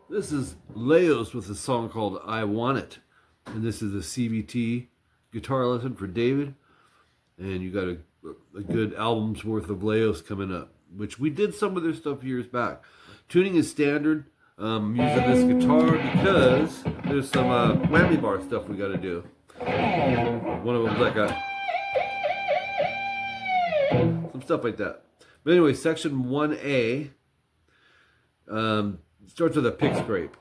This is Laos with a song called I Want It. And this is a CBT guitar lesson for David. And you got a good album's worth of Laos coming up, which we did some of their stuff years back. Tuning is standard. I'm using this guitar because there's some whammy bar stuff we got to do. One of them's like some stuff like that. But anyway, section 1A starts with a pick scrape.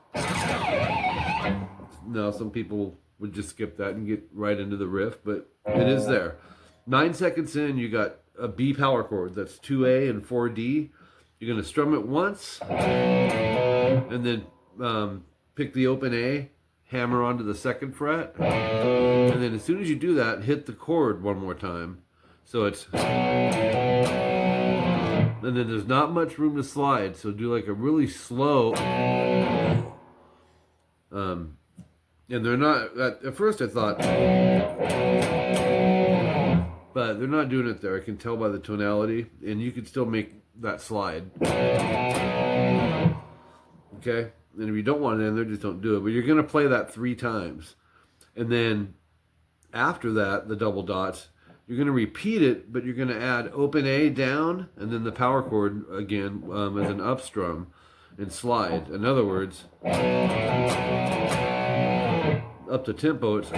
Now, some people would just skip that and get right into the riff, but it is there. 9 seconds in, you got a B power chord. That's 2A and 4D. You're going to strum it once, and then pick the open A, hammer onto the 2nd fret, and then as soon as you do that, hit the chord one more time. So it's... And then there's not much room to slide, so do like a really slow... and they're not... At first I thought... But they're not doing it there. I can tell by the tonality, and you can still make that slide. Okay? And if you don't want it in there, just don't do it. But you're going to play that 3 times. And then after that, the double dots, you're going to repeat it, but you're going to add open A down, and then the power chord again as an up strum, and slide. In other words, up to tempo, it's...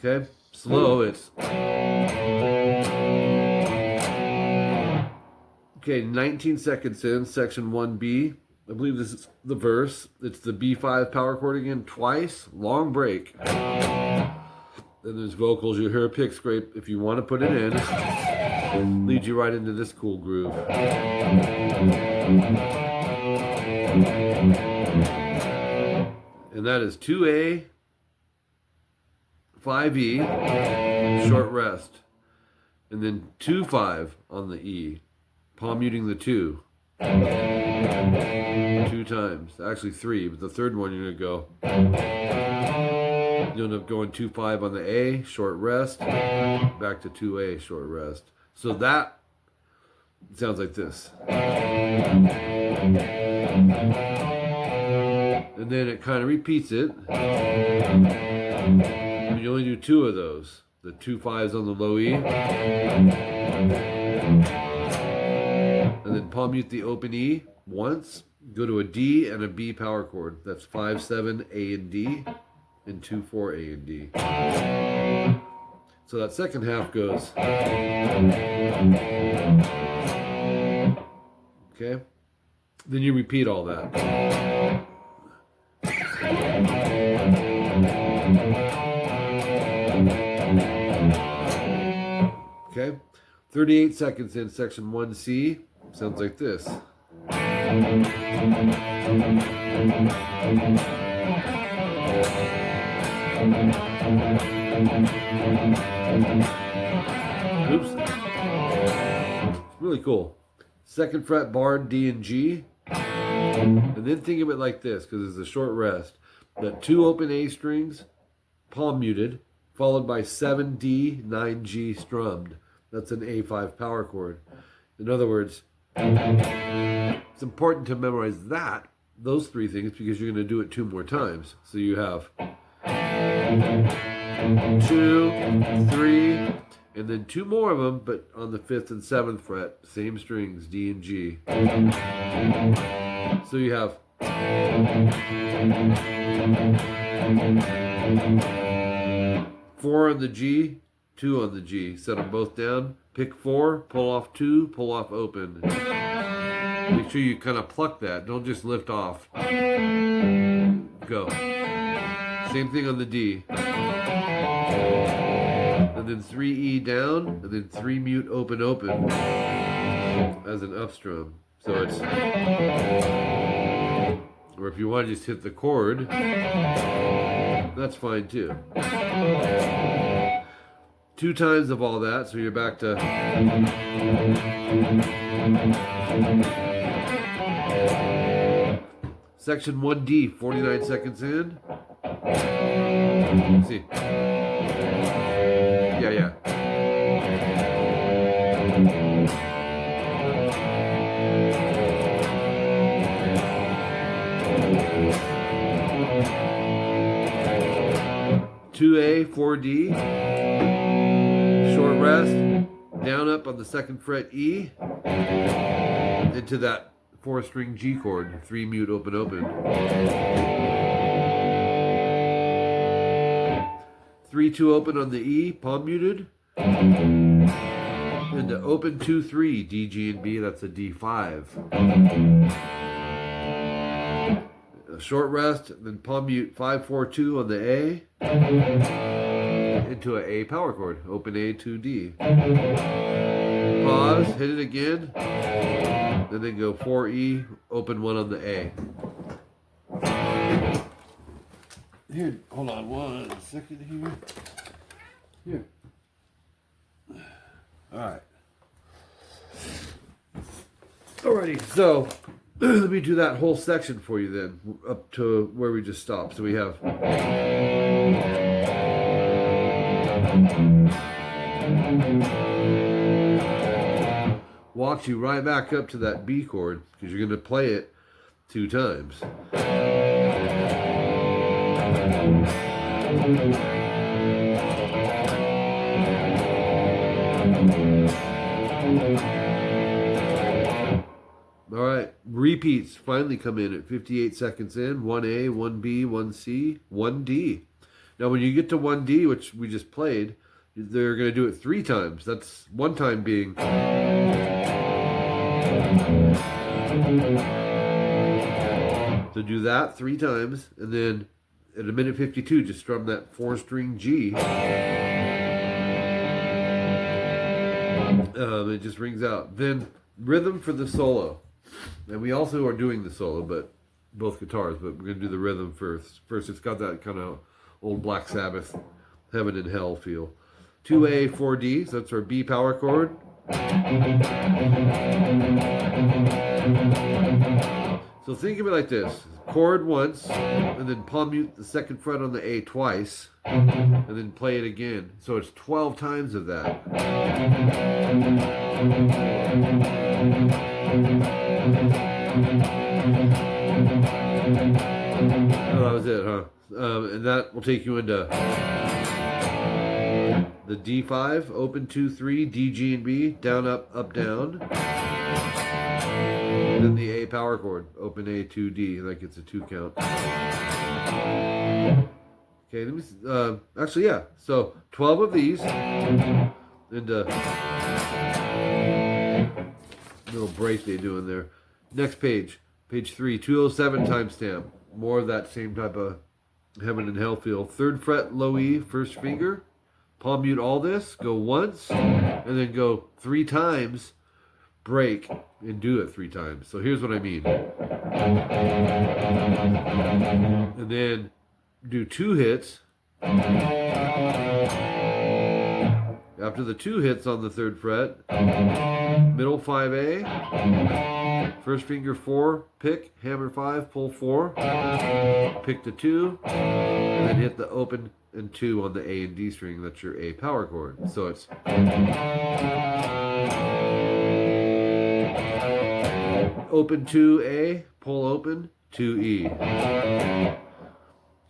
Okay? Slow, it's... Okay, 19 seconds in, section 1B. I believe this is the verse. It's the B5 power chord again, twice, long break. Then there's vocals. You hear a pick scrape. If you want to put it in, leads you right into this cool groove. And that is 2A, 5E, short rest. And then 2-5 on the E. Palm muting the 2. 2 times. Actually 3, but the third one you're going to go. You end up going 2-5 on the A, short rest, back to 2A, short rest. So that sounds like this. And then it kind of repeats it. And you only do 2 of those. The 2 5s on the low E. And then palm mute the open E once. Go to a D and a B power chord. That's 5-7 A and D. And 2-4 A and D. So that second half goes. Okay? Then you repeat all that. Okay? 38 seconds in section 1C. Sounds like this. Oops. It's really cool. 2nd fret barred D and G. And then think of it like this, because it's a short rest. That 2 open A strings, palm muted, followed by 7D, 9G strummed. That's an A5 power chord. In other words, it's important to memorize those 3 things, because you're going to do it 2 more times. So you have 2, 3, and then 2 more of them, but on the 5th and 7th fret, same strings, D and G. So you have 4 on the G, 2 on the G. Set them both down. Pick 4, pull off 2, pull off open. Make sure you kind of pluck that. Don't just lift off. Go. Same thing on the D. And then 3E down, and then 3 mute open open as an up strum. So it's... Or if you want to just hit the chord, that's fine too. 2 times of all that, so you're back to... Section 1D, 49 seconds in. Let's see. Yeah. 4D, short rest, down up on the 2nd fret E, into that 4-string G chord, 3 mute open open. 3-2 open on the E, palm muted. Into open 2-3, D, G, and B, that's a D5. A short rest, then palm mute 5-4-2 on the A. Into an A power chord, open A, 2D. Pause, hit it again, and then go 4E, open 1 on the A. Here, hold on 1 second here. Alright. Alrighty, so let me do that whole section for you then, up to where we just stopped. So we have walks you right back up to that B chord, because you're going to play it 2 times. All right, repeats finally come in at 58 seconds in, 1A, 1B, 1C, 1D. Now when you get to 1D, which we just played, they're going to do it 3 times. That's one time being to do that 3 times, and then at a minute 52, just strum that 4-string G. It just rings out. Then rhythm for the solo. And we also are doing the solo, but both guitars, but we're going to do the rhythm first. First, it's got that kind of old Black Sabbath, Heaven and Hell feel. 2A, 4D, so that's our B power chord. So think of it like this. Chord once, and then palm mute the 2nd fret on the A twice, and then play it again. So it's 12 times of that. Oh, that was it, huh? And that will take you into the D5, open 2-3, D, G, and B, down, up, down. And then the A power chord, open A, 2D, that gets a 2 count. Okay, let me, actually, yeah, so 12 of these, and little break they do in there. Next page, page 3, 207 timestamp, more of that same type of Heaven and Hell feel. 3rd fret, low E, 1st finger, palm mute all this, go once, and then go 3 times, break, and do it 3 times. So here's what I mean. And then do 2 hits. After the 2 hits on the 3rd fret, middle 5A, 1st finger 4, pick, hammer 5, pull 4, pick the 2, and then hit the open and 2 on the A and D string. That's your A power chord. So it's open 2A, pull open 2E.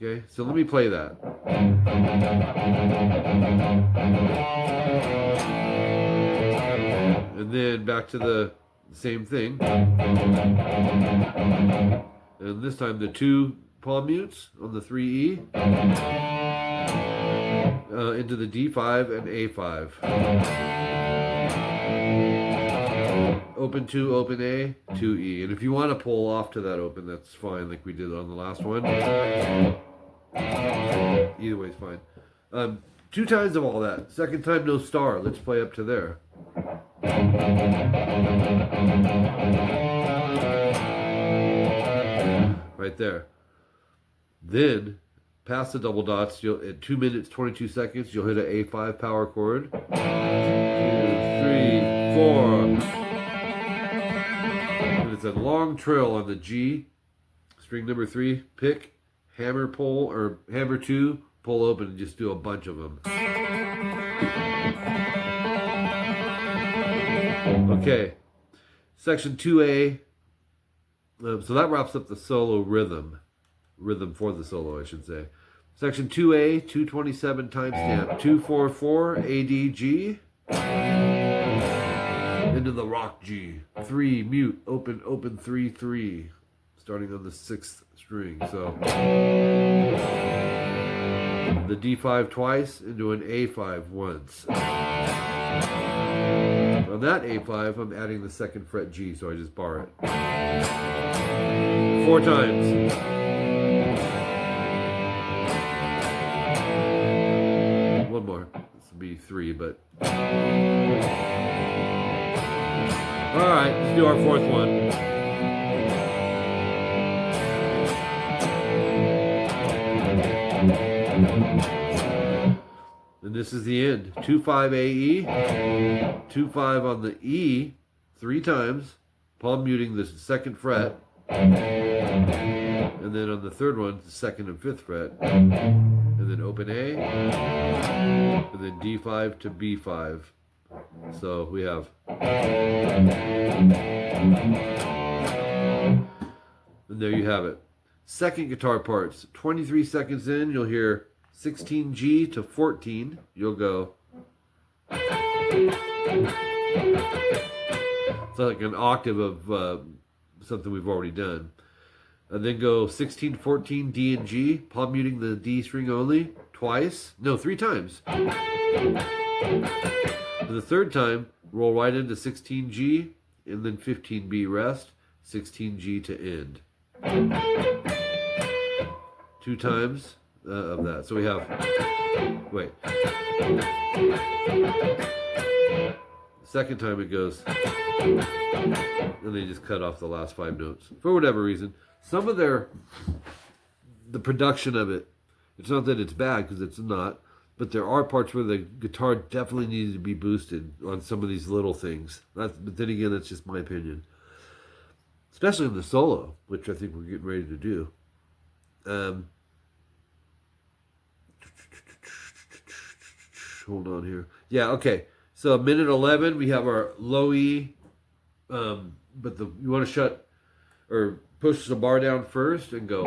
Okay, so let me play that. And then back to the same thing. And this time the 2 palm mutes on the 3E. Into the D5 and A5. Open 2, open A, 2E. And if you want to pull off to that open, that's fine, like we did on the last one. Either way is fine. 2 times of all that. 2nd time, no star. Let's play up to there. Right there. Then, past the double dots, at 2 minutes, 22 seconds, you'll hit an A5 power chord. 1, 2, 3, 4. And it's a long trill on the G. String number 3, pick, hammer pull, or hammer 2, pull open, and just do a bunch of them. Okay, section 2A. So that wraps up the solo rhythm for the solo, I should say. Section 2A, 227 timestamp, 244 ADG. Into the rock G. 3, mute, open, open, 3, 3. Starting on the 6th string. So the D5 twice into an A5 once. On that A5, I'm adding the 2nd fret G, so I just bar it. 4 times. One more. This will be 3, but... Alright, let's do our 4th one. And this is the end. 2-5 AE, 2-5 on the E 3 times, palm muting the 2nd fret, and then on the 3rd one, the 2nd and 5th fret, and then open A, and then D5 to B5. So we have, and there you have it. Second guitar parts. 23 seconds in, you'll hear 16G to 14. You'll go. It's like an octave of something we've already done. And then go 16, 14, D and G, palm muting the D string only, twice. No, 3 times. For the 3rd time, roll right into 16G, and then 15B rest, 16G to end. 2 times of that. So we have, wait. Second time it goes, and they just cut off the last 5 notes. For whatever reason. Some of the production of it, it's not that it's bad, because it's not, but there are parts where the guitar definitely needed to be boosted on some of these little things. But then again, that's just my opinion. Especially in the solo, which I think we're getting ready to do. Hold on here. Yeah, okay. So minute 11, we have our low E, but you want to shut or push the bar down first and go.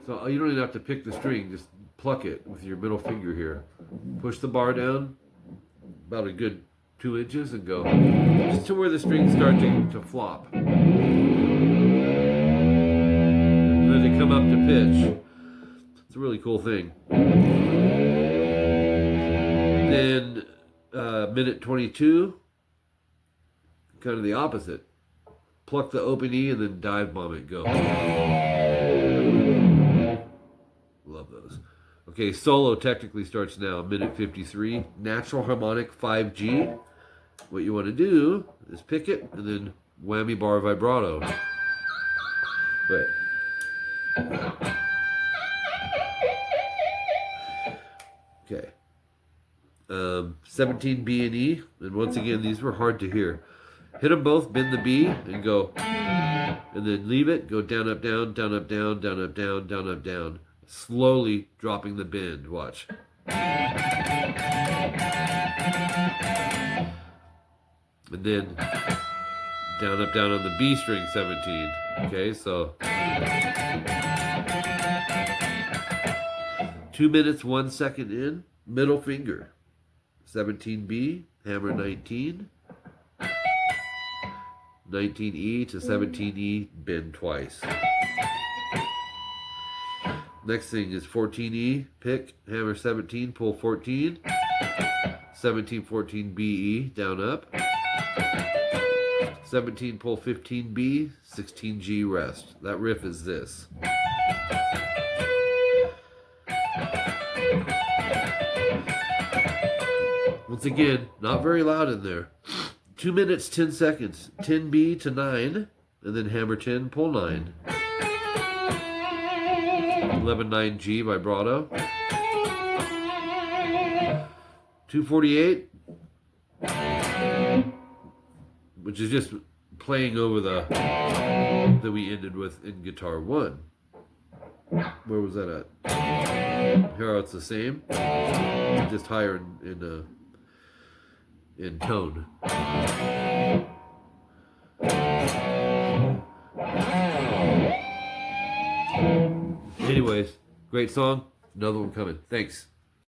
So you don't even have to pick the string, just pluck it with your middle finger here. Push the bar down about a good 2 inches and go just to where the strings start to flop. And then they come up to pitch. It's a really cool thing. Then minute 22, kind of the opposite. Pluck the open E and then dive bomb it, go. Love those. Okay, solo technically starts now, minute 53. Natural harmonic 5G. What you want to do is pick it and then whammy bar vibrato. Wait. Okay. 17 B and E. And once again, these were hard to hear. Hit them both, bend the B, and go. And then leave it, go down, up, down, down, up, down, down, up, down, down, up, down. Slowly dropping the bend. Watch. And then down, up, down on the B string, 17. Okay, so 2 minutes, 1 second in, middle finger. 17B, hammer 19. 19E to 17E, bend twice. Next thing is 14E, pick, hammer 17, pull 14. 17, 14, BE, down up. 17, pull 15B, 16G, rest. That riff is this. Once again, not very loud in there. 2 minutes, 10 seconds. 10B to 9, and then hammer 10, pull 9. 11, 9G vibrato. 248, which is just playing over the that we ended with in guitar 1. Where was that at? Here it's the same, just higher in tone. Great song. Another one coming. Thanks.